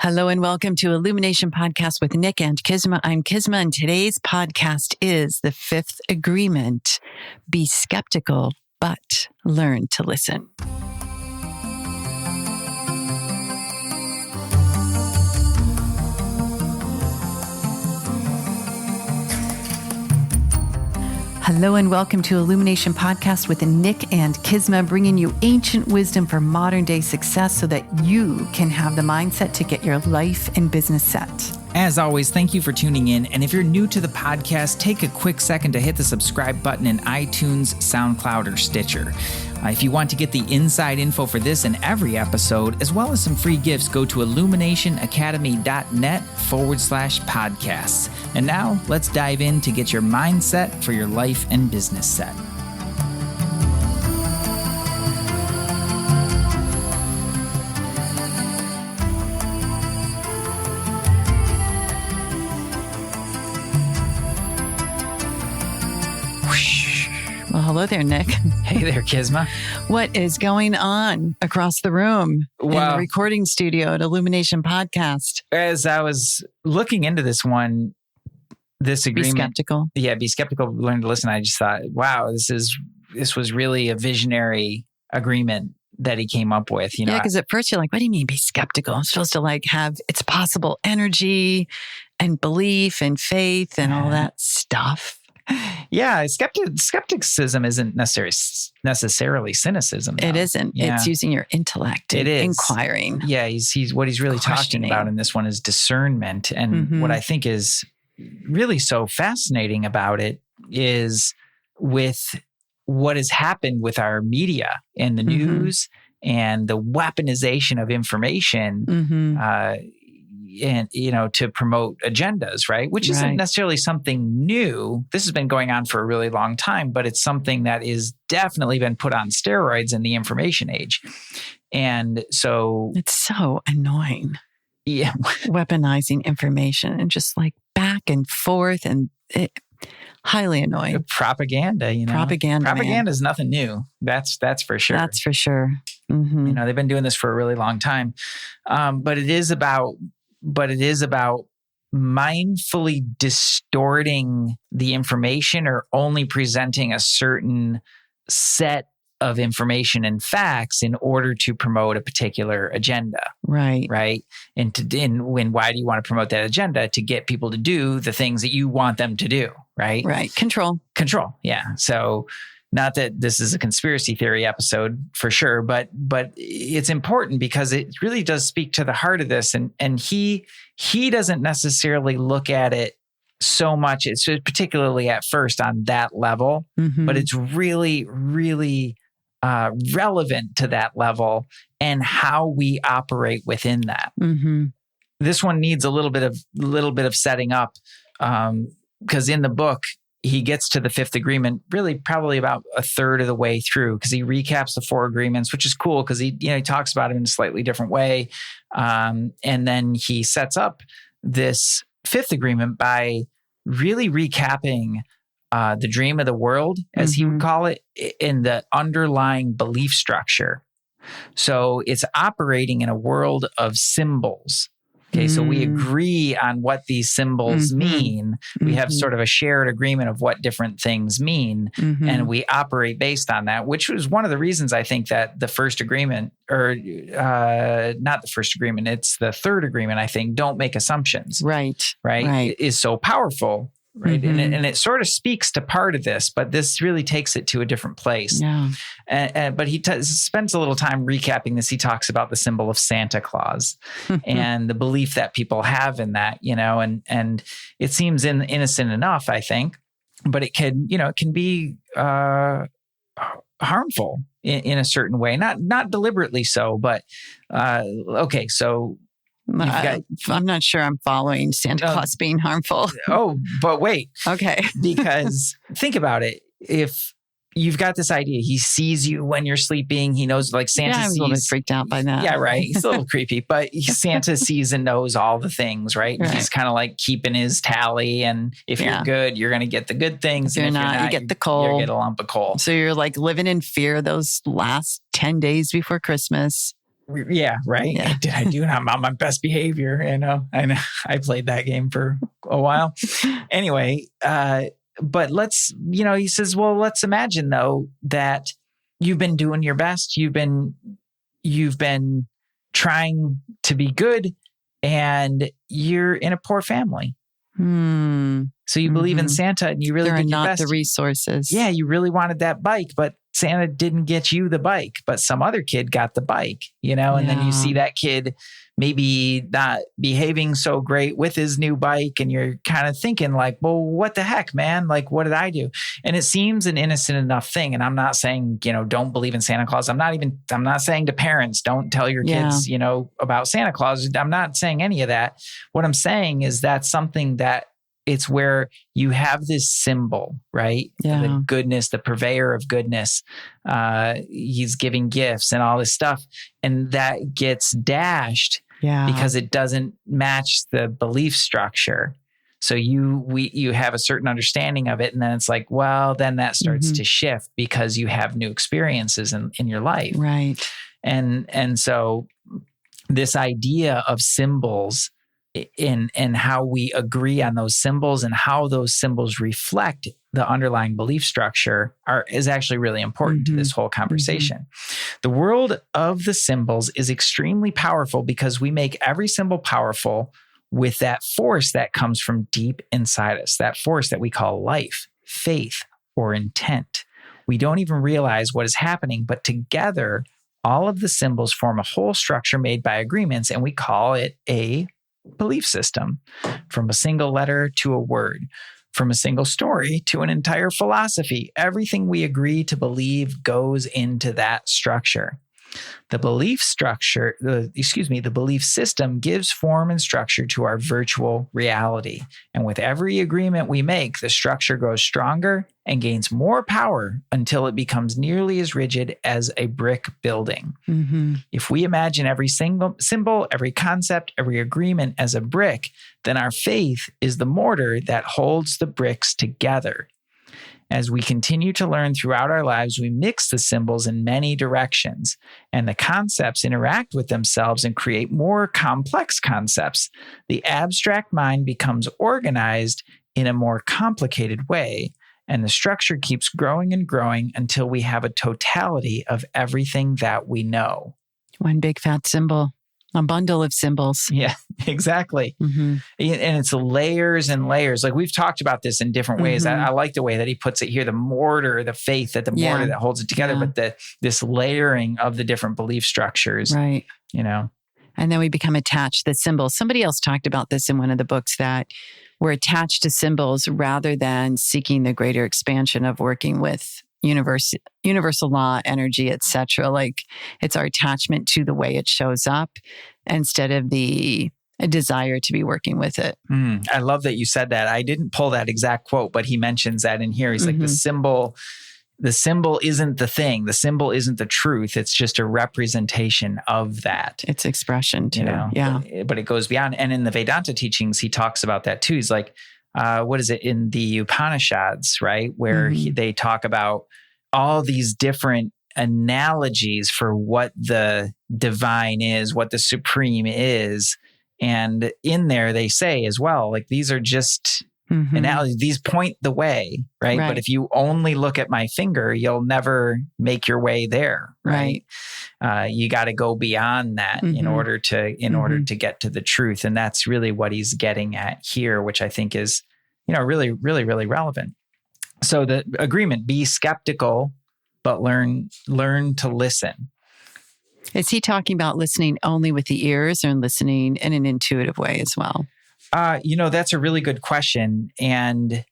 Hello and welcome to Illumination Podcast with Nick and Kisma. I'm Kisma, and today's podcast is the fifth agreement. Be skeptical, but learn to listen. Hello and welcome to Illumination Podcast with Nick and Kisma, bringing you ancient wisdom for modern day success so that you can have the mindset to get your life and business set. As always, thank you for tuning in. And if you're new to the podcast, take a quick second to hit the subscribe button in iTunes, SoundCloud, or Stitcher. If you want to get the inside info for this and every episode, as well as some free gifts, go to illuminationacademy.net/podcasts. And now let's dive in to get your mindset for your life and business set. Well, hello there, Nick. Hey there, Kisma. What is going on across the room in the recording studio at Illumination Podcast? As I was looking into this agreement. Be skeptical. Yeah, be skeptical, learn to listen. I just thought, wow, this was really a visionary agreement that he came up with. Yeah, because at first you're like, what do you mean be skeptical? I'm supposed to have it's possible energy and belief and faith and all that stuff. Yeah, skepticism isn't necessarily cynicism, though. It isn't. Yeah. It's using your intellect. It is inquiring. Yeah, he's what he's really talking about in this one is discernment. And what I think is really so fascinating about it is with what has happened with our media and the news and the weaponization of information. And, to promote agendas, right? Which isn't necessarily something new. This has been going on for a really long time, but it's something that is definitely been put on steroids in the information age. And so it's so annoying. Yeah. Weaponizing information and just back and forth and highly annoying. Propaganda, Propaganda is nothing new. That's for sure. That's for sure. They've been doing this for a really long time. But it is about mindfully distorting the information or only presenting a certain set of information and facts in order to promote a particular agenda. Right. Right. And why do you want to promote that agenda? To get people to do the things that you want them to do. Right. Right. Control. Yeah. So not that this is a conspiracy theory episode for sure, but it's important because it really does speak to the heart of this. And he doesn't necessarily look at it so much. It's particularly at first on that level, but it's really, really relevant to that level and how we operate within that. This one needs a little bit of setting up because in the book, he gets to the fifth agreement really probably about a third of the way through because he recaps the four agreements, which is cool because he talks about it in a slightly different way. And then he sets up this fifth agreement by really recapping the dream of the world, as he would call it, in the underlying belief structure. So it's operating in a world of symbols. Okay, so we agree on what these symbols mean. We have sort of a shared agreement of what different things mean, and we operate based on that, which was one of the reasons I think that the first agreement, or not the first agreement, it's the third agreement, I think, don't make assumptions. Right. Is so powerful. Right. And it sort of speaks to part of this, but this really takes it to a different place. Yeah. But he spends a little time recapping this. He talks about the symbol of Santa Claus and the belief that people have in that, and it seems innocent enough, I think, but it can be harmful in a certain way, not deliberately so, but okay. So I'm not sure I'm following Santa Claus being harmful. But wait. Okay. Because think about it. If you've got this idea, he sees you when you're sleeping. He knows Santa sees. I was a little bit freaked out by that. Yeah, right. He's a little creepy, but Santa sees and knows all the things, right? He's kind of keeping his tally. And if you're good, you're going to get the good things. If you're not, you get the coal. You get a lump of coal. So you're living in fear those last 10 days before Christmas. Yeah, right. Yeah. Did I do? I'm on my best behavior. I know. I played that game for a while. Anyway, but he says, well, let's imagine though that you've been doing your best. You've been trying to be good, and you're in a poor family. So you believe in Santa, and you really there did are your not best. the resources. Yeah, you really wanted that bike, but Santa didn't get you the bike, but some other kid got the bike, and then you see that kid maybe not behaving so great with his new bike, and you're kind of thinking like, well, what the heck, man? Like, what did I do? And it seems an innocent enough thing. And I'm not saying, don't believe in Santa Claus. I'm not saying to parents, don't tell your kids, about Santa Claus. I'm not saying any of that. What I'm saying is that's something that it's where you have this symbol, right? Yeah. The goodness, the purveyor of goodness. He's giving gifts and all this stuff. And that gets dashed because it doesn't match the belief structure. So you have a certain understanding of it. And then it's like, well, then that starts to shift because you have new experiences in your life. Right. And so this idea of symbols and how we agree on those symbols and how those symbols reflect the underlying belief structure is actually really important to this whole conversation. The world of the symbols is extremely powerful because we make every symbol powerful with that force that comes from deep inside us, that force that we call life, faith, or intent. We don't even realize what is happening, but together, all of the symbols form a whole structure made by agreements, and we call it a belief system. From a single letter to a word, from a single story to an entire philosophy, everything we agree to believe goes into that structure. The belief system gives form and structure to our virtual reality. And with every agreement we make, the structure grows stronger and gains more power until it becomes nearly as rigid as a brick building. If we imagine every single symbol, every concept, every agreement as a brick, then our faith is the mortar that holds the bricks together. As we continue to learn throughout our lives, we mix the symbols in many directions, and the concepts interact with themselves and create more complex concepts. The abstract mind becomes organized in a more complicated way, and the structure keeps growing and growing until we have a totality of everything that we know. One big fat symbol. A bundle of symbols. Yeah, exactly. And it's layers and layers. Like we've talked about this in different ways. I like the way that he puts it here, the mortar, the faith, that the mortar that holds it together, but this layering of the different belief structures. Right. And then we become attached to the symbols. Somebody else talked about this in one of the books, that we're attached to symbols rather than seeking the greater expansion of working with universal law, energy, etc. Like it's our attachment to the way it shows up instead of the desire to be working with it. I love that you said that. I didn't pull that exact quote, but he mentions that in here. He's like, the symbol isn't the thing. The symbol isn't the truth. It's just a representation of that. It's expression too. But it goes beyond. And in the Vedanta teachings, he talks about that too. He's like, what is it in the Upanishads, right? Where they talk about all these different analogies for what the divine is, what the supreme is. And in there, they say as well, like, these are just analogies. These point the way, right? But if you only look at my finger, you'll never make your way there, right? You got to go beyond that in order to get to the truth. And that's really what he's getting at here, which I think is, really, really, really relevant. So the agreement: be skeptical, but learn to listen. Is he talking about listening only with the ears or listening in an intuitive way as well? That's a really good question. And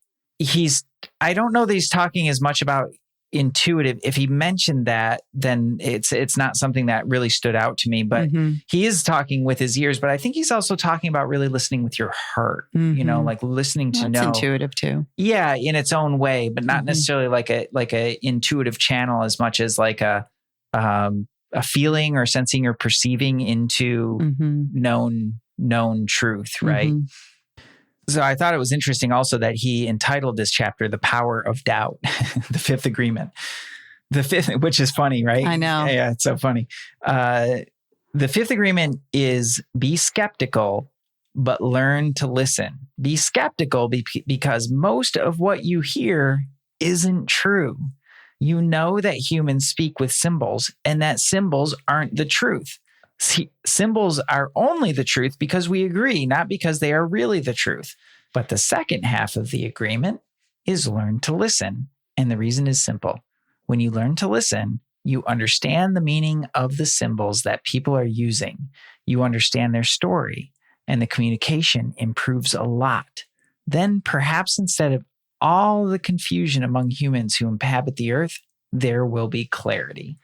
I don't know that he's talking as much about intuitive. If he mentioned that, then it's not something that really stood out to me, but he is talking with his ears, but I think he's also talking about really listening with your heart, like listening to know. That's intuitive too. Yeah. In its own way, but not necessarily like a intuitive channel as much as like a feeling or sensing or perceiving into known truth. Right. So I thought it was interesting also that he entitled this chapter, "The Power of Doubt," the fifth agreement. The fifth, which is funny, right? I know. Yeah, it's so funny. The fifth agreement is be skeptical, but learn to listen. Be skeptical because most of what you hear isn't true. You know that humans speak with symbols and that symbols aren't the truth. See, symbols are only the truth because we agree, not because they are really the truth. But the second half of the agreement is learn to listen. And the reason is simple. When you learn to listen, you understand the meaning of the symbols that people are using. You understand their story, and the communication improves a lot. Then perhaps instead of all the confusion among humans who inhabit the earth, there will be clarity.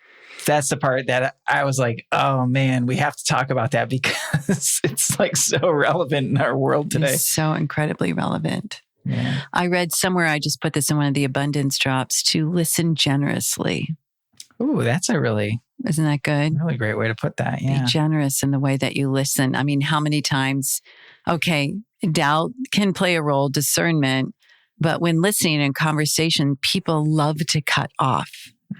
That's the part that I was like, oh man, we have to talk about that because it's like so relevant in our world today. It's so incredibly relevant. Yeah. I read somewhere, I just put this in one of the abundance drops, to listen generously. Ooh, that's a really, isn't that good? Really great way to put that. Yeah. Be generous in the way that you listen. I mean, how many times, okay, doubt can play a role, discernment, but when listening in conversation, people love to cut off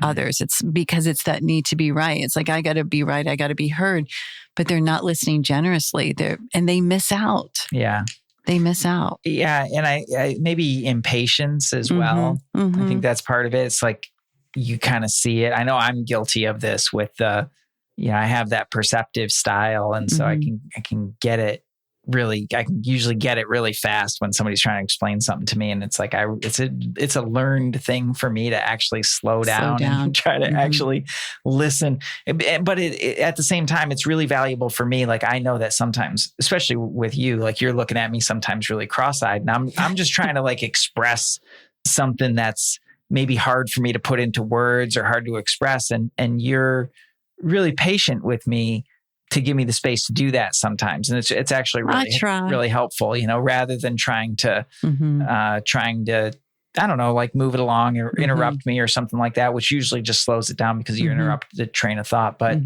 others. It's because it's that need to be right. It's like, I got to be right. I got to be heard, but they're not listening generously. And they miss out. Yeah. They miss out. Yeah. And I maybe impatience as well. Mm-hmm. I think that's part of it. It's like, you kind of see it. I know I'm guilty of this with I have that perceptive style. And so I can get it really, I can usually get it really fast when somebody's trying to explain something to me. And it's like, it's a learned thing for me to actually slow down. And try to actually listen. But at the same time, it's really valuable for me. Like, I know that sometimes, especially with you, like you're looking at me sometimes really cross-eyed, and I'm just trying to like express something that's maybe hard for me to put into words or hard to express. And you're really patient with me to give me the space to do that sometimes. And it's actually really helpful, rather than trying to, I don't know, like move it along or interrupt me or something like that, which usually just slows it down because you interrupt the train of thought. But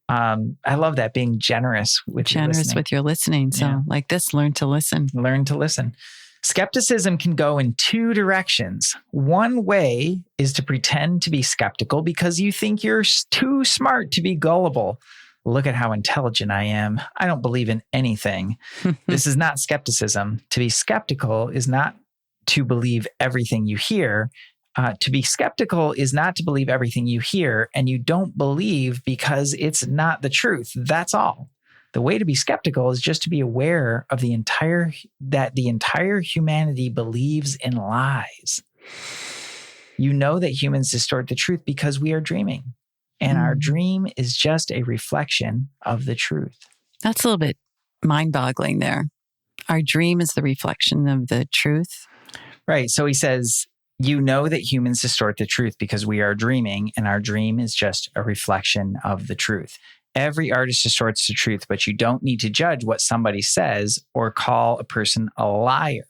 I love that, being generous with your listening. So like this, learn to listen. Learn to listen. Skepticism can go in two directions. One way is to pretend to be skeptical because you think you're too smart to be gullible. Look at how intelligent I am. I don't believe in anything. This is not skepticism. To be skeptical is not to believe everything you hear. To be skeptical is not to believe everything you hear, and you don't believe because it's not the truth. That's all. The way to be skeptical is just to be aware of the entire humanity believes in lies. You know that humans distort the truth because we are dreaming. And our dream is just a reflection of the truth. That's a little bit mind-boggling there. Our dream is the reflection of the truth. Right. So he says, you know that humans distort the truth because we are dreaming, and our dream is just a reflection of the truth. Every artist distorts the truth, but you don't need to judge what somebody says or call a person a liar.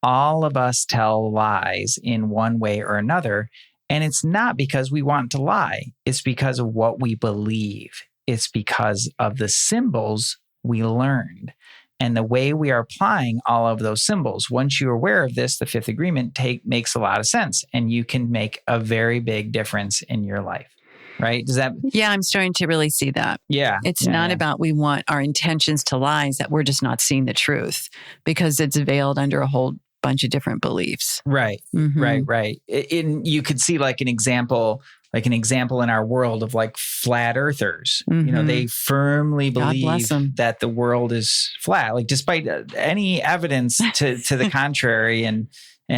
All of us tell lies in one way or another. And it's not because we want to lie. It's because of what we believe. It's because of the symbols we learned and the way we are applying all of those symbols. Once you're aware of this, the fifth agreement makes a lot of sense, and you can make a very big difference in your life. Right? Does that? Yeah, I'm starting to really see that. Yeah. It's not about we want our intentions to lie, is that we're just not seeing the truth because it's veiled under a whole bunch of different beliefs. Right. Right. You could see like an example in our world of like flat earthers. They firmly believe that the world is flat, like despite any evidence to the contrary and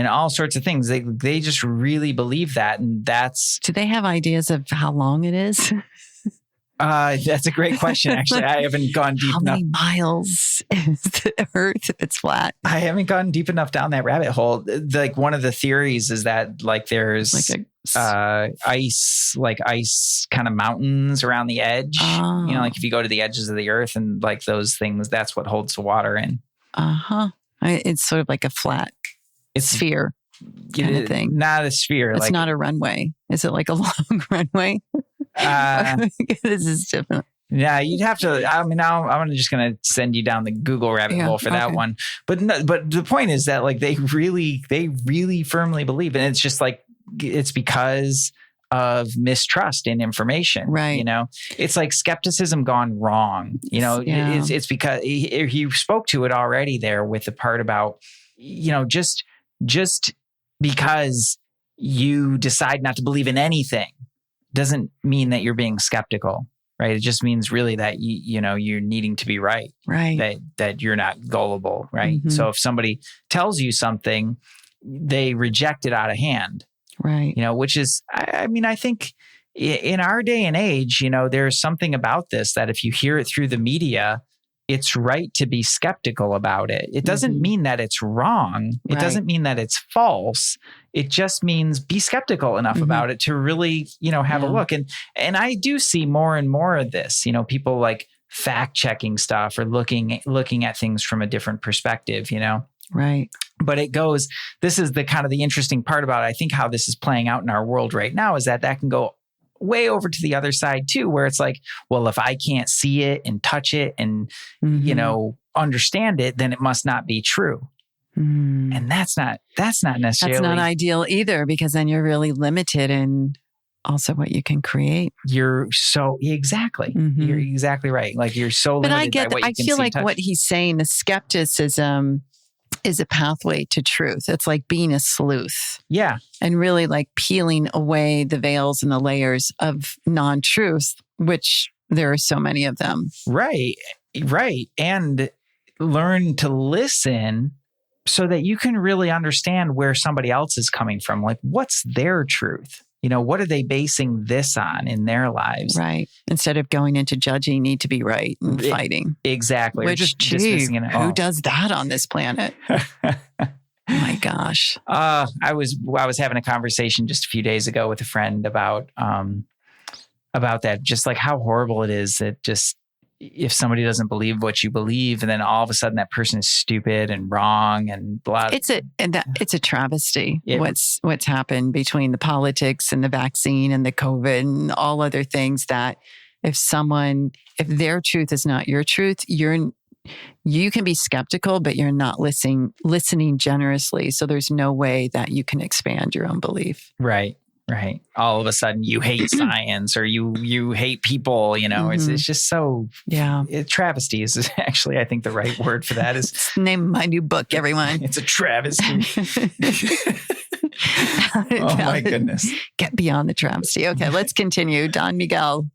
all sorts of things. They just really believe that. And that's... Do they have ideas of how long it is? That's a great question. Actually, I haven't gone deep enough. How many miles is the Earth if it's flat? I haven't gone deep enough down that rabbit hole. Like one of the theories is that like there's ice kind of mountains around the edge. Oh. Like if you go to the edges of the Earth and like those things, that's what holds the water in. It's sort of like a flat sphere kind of thing. Not a sphere. It's not a runway. Is it like a long runway? This is different. Yeah, you'd have to. I mean, now I'm just going to send you down the Google rabbit hole for that one. But the point is that like they really firmly believe, and it's just like it's because of mistrust in information. Right. You know, it's like skepticism gone wrong. You know, it's because he spoke to it already there with the part about, you know, just because you decide not to believe in anything doesn't mean that you're being skeptical, right? It just means really that you know, you're needing to be right. That you're not gullible, right? Mm-hmm. So if somebody tells you something, they reject it out of hand. Right. You know, which is, I mean, I think in our day and age, you know, there's something about this that if you hear it through the media, it's right to be skeptical about it. It doesn't mean that it's wrong. It doesn't mean that it's false. It just means be skeptical enough about it to really, you know, have a look. And I do see more and more of this, you know, people like fact checking stuff or looking at things from a different perspective, you know? Right. But this is the kind of the interesting part about it. I think how this is playing out in our world right now is that can go way over to the other side too, where it's like, well, if I can't see it and touch it and, you know, understand it, then it must not be true. And that's not necessarily. That's not ideal either, because then you're really limited in also what you can create. You're so exactly. You're exactly right. Like you're so limited. But I get by what you I can feel see, like touch. what he's saying, the skepticism is a pathway to truth. It's like being a sleuth. Yeah. And really like peeling away the veils and the layers of non-truth, which there are so many of them. Right. And learn to listen so that you can really understand where somebody else is coming from. Like, what's their truth? You know, what are they basing this on in their lives? Right. Instead of going into judging, need to be right and fighting. Exactly. Which, or just dismissing it. Who does that on this planet? Oh my gosh. I was having a conversation just a few days ago with a friend about that, just like how horrible it is that just if somebody doesn't believe what you believe, and then all of a sudden that person is stupid and wrong and blah. It's a travesty. What's happened between the politics and the vaccine and the COVID and all other things, that if their truth is not your truth, you can be skeptical, but you're not listening generously. So there's no way that you can expand your own belief. Right. All of a sudden you hate science or you hate people, you know, it's just so, travesty is actually, I think the right word for that is. It's the name of my new book, everyone. It's a travesty. Oh my goodness. Get beyond the travesty. Okay, let's continue. Don Miguel.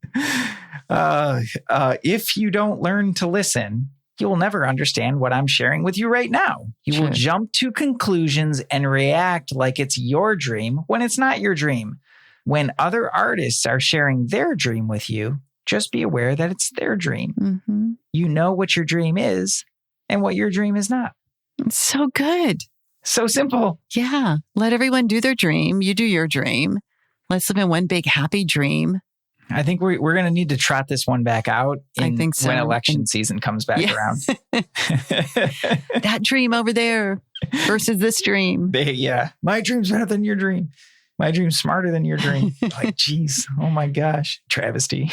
If you don't learn to listen, you will never understand what I'm sharing with you right now. You will jump to conclusions and react like it's your dream when it's not your dream. When other artists are sharing their dream with you, just be aware that it's their dream. You know what your dream is and what your dream is not. It's so good. So simple. Yeah. Let everyone do their dream. You do your dream. Let's live in one big happy dream. I think we're going to need to trot this one back out I think so. When election season comes back around. That dream over there versus this dream. My dream's better than your dream. My dream's smarter than your dream. Like, geez, oh my gosh, travesty.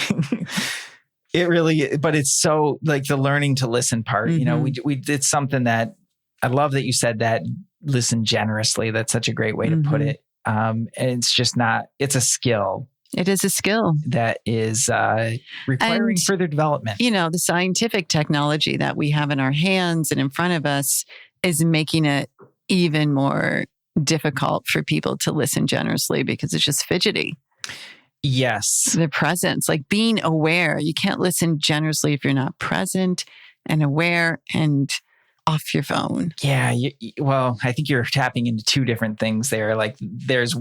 It really, but it's so like the learning to listen part, you know, it's something that I love that you said that, listen generously. That's such a great way to put it. And it's just it's a skill. It is a skill that is requiring further development. You know, the scientific technology that we have in our hands and in front of us is making it even more difficult for people to listen generously because it's just fidgety. Yes. The presence, like being aware. You can't listen generously if you're not present and aware and off your phone. Yeah. Well, I think you're tapping into two different things there. Like there's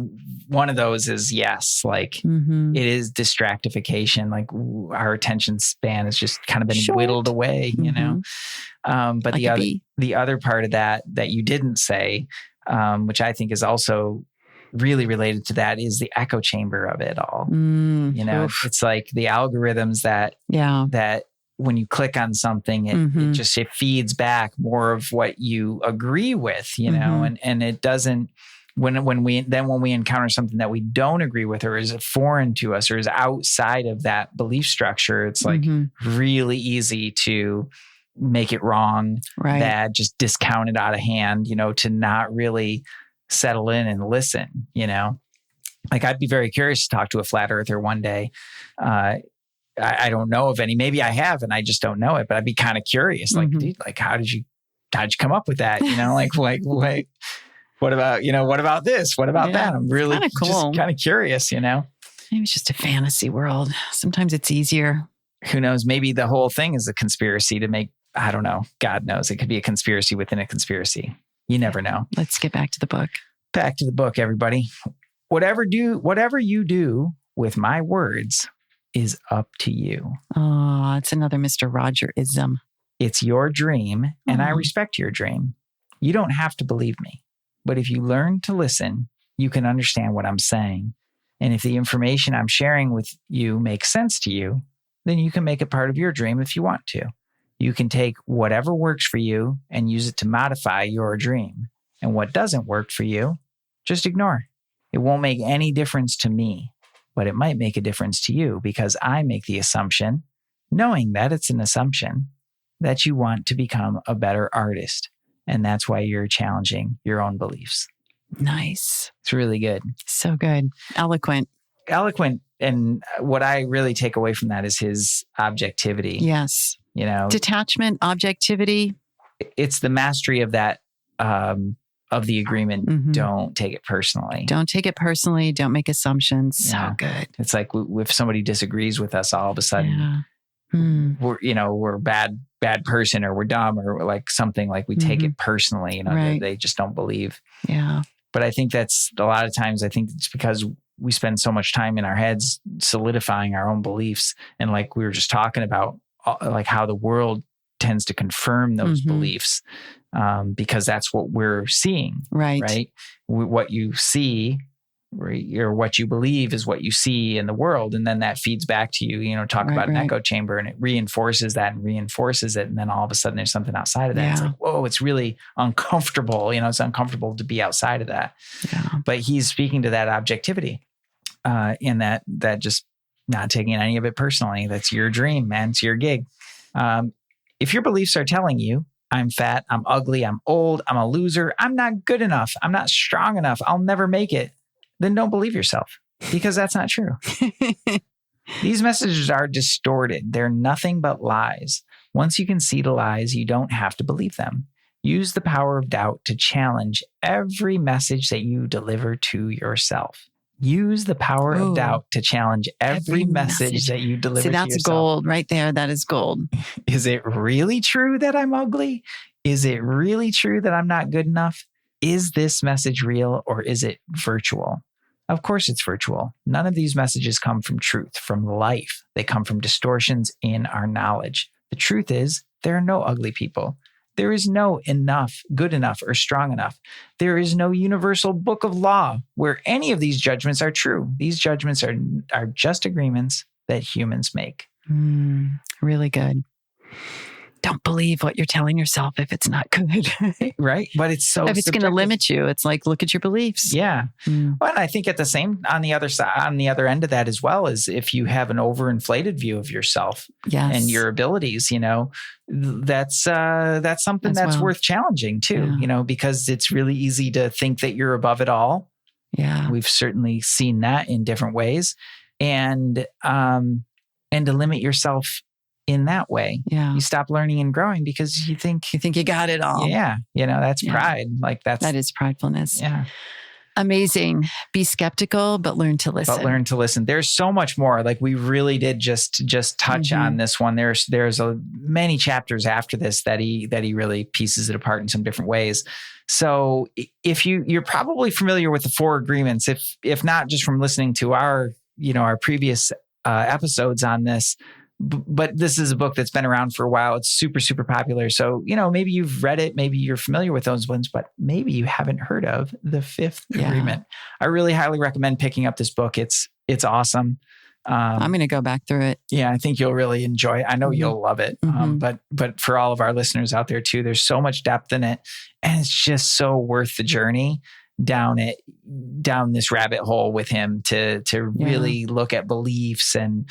one of those is yes, like it is distractification. Like our attention span has just kind of been whittled away, you know? But like the other part of that you didn't say, which I think is also really related to that, is the echo chamber of it all. You know, it's like the algorithms that when you click on something, it feeds back more of what you agree with, you know, and it doesn't, when we encounter something that we don't agree with or is foreign to us or is outside of that belief structure, it's like really easy to make it wrong, bad, just discount it out of hand, you know, to not really settle in and listen, you know. Like, I'd be very curious to talk to a flat earther one day. I don't know of any. Maybe I have, and I just don't know it. But I'd be kind of curious. Like, dude, like, how'd you come up with that? Like, what about this? What about that? I'm really just kind of curious. Maybe it's just a fantasy world. Sometimes it's easier. Who knows? Maybe the whole thing is a conspiracy to make. I don't know. God knows. It could be a conspiracy within a conspiracy. You never know. Let's get back to the book. Back to the book, everybody. Whatever you do with my words is up to you. Oh, it's another Mr. Roger-ism. It's your dream, and I respect your dream. You don't have to believe me, but if you learn to listen, you can understand what I'm saying. And if the information I'm sharing with you makes sense to you, then you can make it part of your dream if you want to. You can take whatever works for you and use it to modify your dream. And what doesn't work for you, just ignore. It won't make any difference to me, but it might make a difference to you because I make the assumption, knowing that it's an assumption, that you want to become a better artist. And that's why you're challenging your own beliefs. Nice. It's really good. So good. Eloquent. And what I really take away from that is his objectivity. Yes. Detachment, objectivity. It's the mastery of that, of the agreement. Mm-hmm. Don't take it personally. Don't take it personally. Don't make assumptions. So good. It's like if somebody disagrees with us, all of a sudden we're a bad person, or we're dumb, or like something, like we take it personally, right. They just don't believe. Yeah. But I think that's a lot of times, I think it's because we spend so much time in our heads solidifying our own beliefs. And like we were just talking about, like how the world tends to confirm those beliefs, because that's what we're seeing. Right. What you see, or what you believe is what you see in the world. And then that feeds back to you, talk about an echo chamber, and it reinforces that and reinforces it. And then all of a sudden there's something outside of that. Yeah. It's like, whoa, it's really uncomfortable. It's uncomfortable to be outside of that. Yeah. But he's speaking to that objectivity, in that just not taking any of it personally. That's your dream, man. It's your gig. If your beliefs are telling you, I'm fat, I'm ugly, I'm old, I'm a loser, I'm not good enough, I'm not strong enough, I'll never make it, then don't believe yourself, because that's not true. These messages are distorted. They're nothing but lies. Once you can see the lies, you don't have to believe them. Use the power of doubt to challenge every message that you deliver to yourself. Use the power of doubt to challenge every message that you deliver to yourself. See, that's gold right there. That is gold. Is it really true that I'm ugly? Is it really true that I'm not good enough? Is this message real, or is it virtual? Of course it's virtual. None of these messages come from truth, from life. They come from distortions in our knowledge. The truth is, there are no ugly people. There is no enough, good enough, or strong enough. There is no universal book of law where any of these judgments are true. These judgments are just agreements that humans make. Really good. Don't believe what you're telling yourself if it's not good. Right? But it's so if it's going to limit you, it's like, look at your beliefs. Yeah. Well, and I think at the same, on the other side, on the other end of that as well, is if you have an overinflated view of yourself and your abilities, that's something that's worth challenging too, because it's really easy to think that you're above it all. Yeah. We've certainly seen that in different ways, and to limit yourself in that way. Yeah. You stop learning and growing because you think you got it all. Yeah. That's pride. Like that is pridefulness. Yeah. Amazing. Be skeptical, but learn to listen. There's so much more. Like we really did just touch on this one. There's many chapters after this that he really pieces it apart in some different ways. So if you're probably familiar with the 4 agreements, if not just from listening to our previous episodes on this. But this is a book that's been around for a while. It's super, super popular. So, maybe you've read it. Maybe you're familiar with those ones, but maybe you haven't heard of the 5th agreement. I really highly recommend picking up this book. It's awesome. I'm going to go back through it. Yeah, I think you'll really enjoy it. I know you'll love it. But for all of our listeners out there too, there's so much depth in it, and it's just so worth the journey. down this rabbit hole with him to really look at beliefs and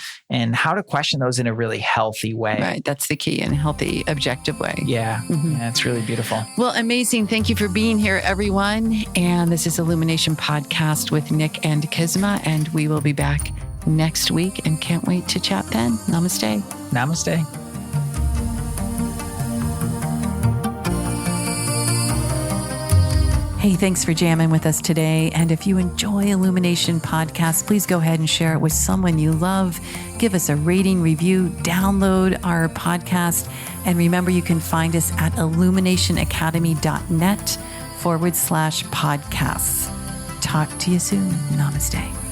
how to question those in a really healthy way. Right. That's the key, in a healthy, objective way. Yeah. Yeah, it's really beautiful. Well, amazing. Thank you for being here, everyone. And this is Illumination Podcast with Nick and Kizma, and we will be back next week and can't wait to chat then. Namaste. Namaste. Hey, thanks for jamming with us today. And if you enjoy Illumination Podcast, please go ahead and share it with someone you love. Give us a rating, review, download our podcast. And remember, you can find us at illuminationacademy.net/podcasts. Talk to you soon. Namaste.